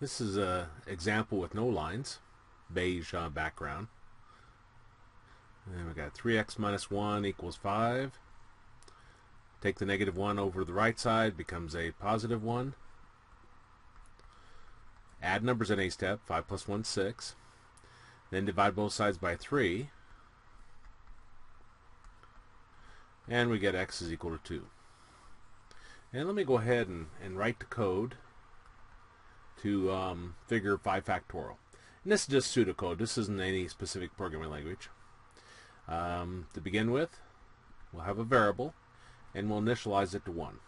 This is a example with no lines, beige background. And we got 3x minus 1 equals 5. Take the negative 1 over to the right side, becomes a positive 1. Add numbers in a step, 5 plus 1, 6. Then divide both sides by 3. And we get x is equal to 2. And let me go ahead and write the code to figure 5 factorial. And this is just pseudocode. This isn't any specific programming language. To begin with, we'll have a variable, and we'll initialize it to 1.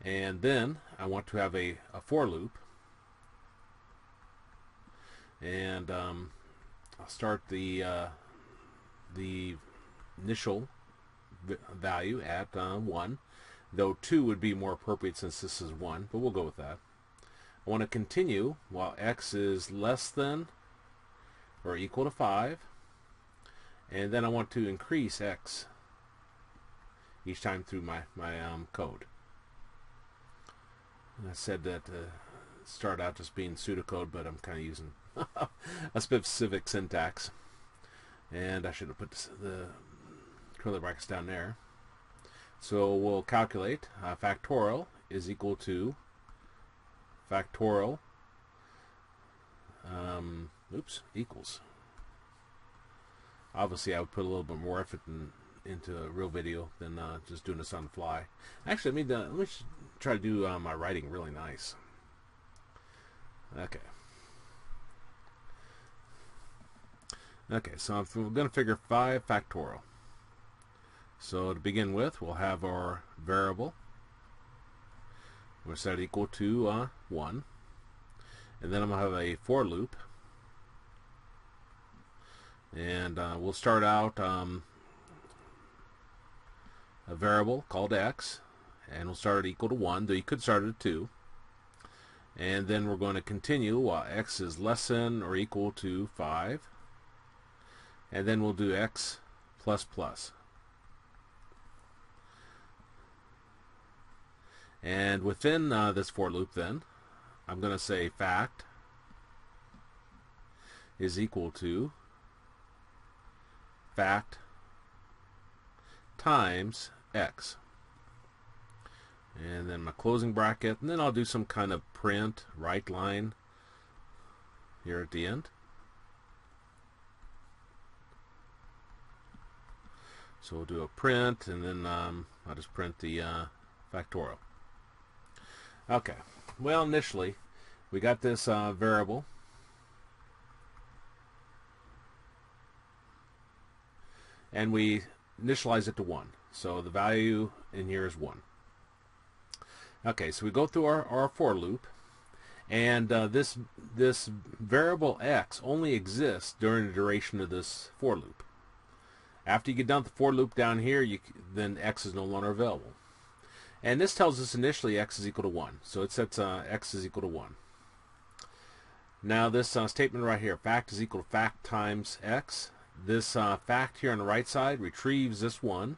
And then I want to have a for loop. And I'll start the initial value at 1, though 2 would be more appropriate since this is 1, but we'll go with that. I want to continue while x is less than or equal to 5, and then I want to increase x each time through my code. And I said that start out just being pseudocode, but I'm kind of using a specific syntax, and I should have put the curly brackets down there. So we'll calculate factorial is equal to factorial equals. Obviously I would put a little bit more effort into a real video than just doing this on the fly. Actually, let me try to do my writing really nice. Okay, so we're going to figure 5 factorial. So to begin with, we'll have our variable. We'll set it equal to 1. And then I'm going to have a for loop. And we'll start out a variable called x. And we'll start it equal to 1, though you could start it at 2. And then we're going to continue while x is less than or equal to 5. And then we'll do x plus plus. And within this for loop then, I'm going to say fact is equal to fact times x. And then my closing bracket, and then I'll do some kind of print, right line here at the end. So we'll do a print, and then I'll just print the factorial. Okay, well, initially we got this variable, and we initialize it to 1. So the value in here is 1. Okay, so we go through our for loop, and this variable x only exists during the duration of this for loop. After you get done with the for loop down here, then x is no longer available. And this tells us initially x is equal to 1. So it sets x is equal to 1. Now this statement right here, fact is equal to fact times x. This fact here on the right side retrieves this 1,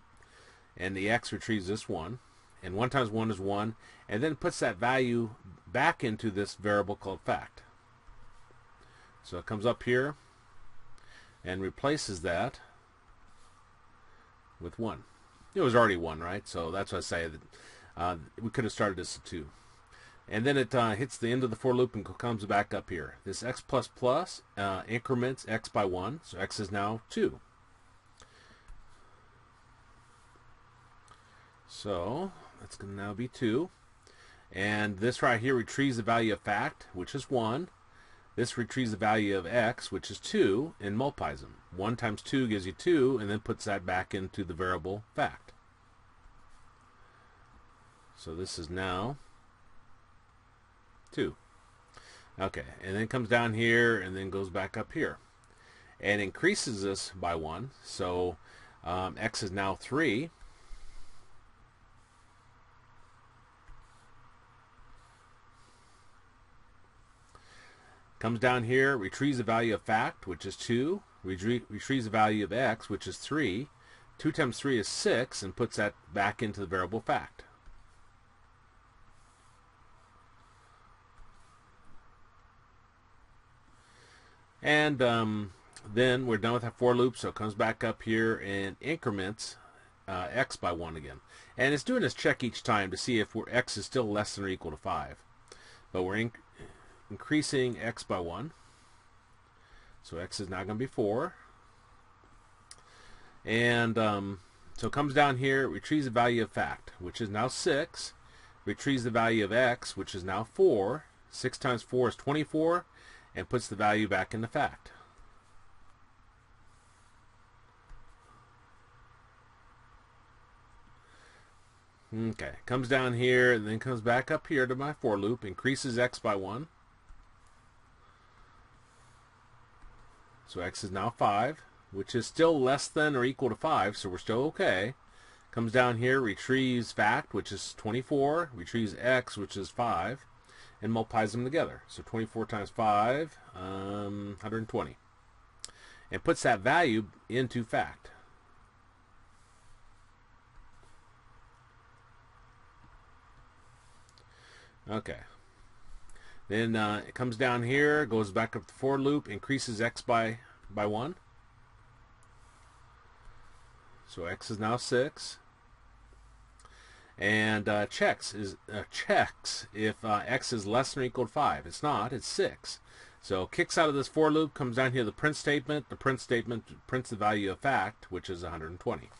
and the x retrieves this 1. And 1 times 1 is 1, and then puts that value back into this variable called fact. So it comes up here and replaces that with 1. It was already 1, right? So that's why I say that we could have started this at 2. And then it hits the end of the for loop and comes back up here. This x plus plus increments x by 1, so x is now 2. So that's going to now be 2. And this right here retrieves the value of fact, which is 1. This retrieves the value of x, which is 2, and multiplies them. 1 times 2 gives you 2, and then puts that back into the variable fact. So this is now 2. Okay, and then comes down here and then goes back up here. And increases this by 1, so x is now 3. Comes down here, retrieves the value of fact, which is 2, retrieves the value of x, which is 3. 2 times 3 is 6, and puts that back into the variable fact. And then we're done with that for loop, so it comes back up here and increments x by 1 again. And it's doing this check each time to see if x is still less than or equal to 5. But we're increasing x by 1. So x is now going to be 4. And so it comes down here, retrieves the value of fact, which is now 6. Retrieves the value of x, which is now 4. 6 times 4 is 24. And puts the value back into fact. Okay, comes down here and then comes back up here to my for loop, increases x by 1. So x is now 5, which is still less than or equal to 5, so we're still okay. Comes down here, retrieves fact, which is 24, retrieves x, which is 5, and multiplies them together. So 24 times 5, 120. And puts that value into fact. Okay. Then it comes down here, goes back up the for loop, increases x by 1. So x is now 6. And checks if x is less than or equal to 5. It's not, it's 6. So kicks out of this for loop, comes down here to the print statement. The print statement prints the value of fact, which is 120.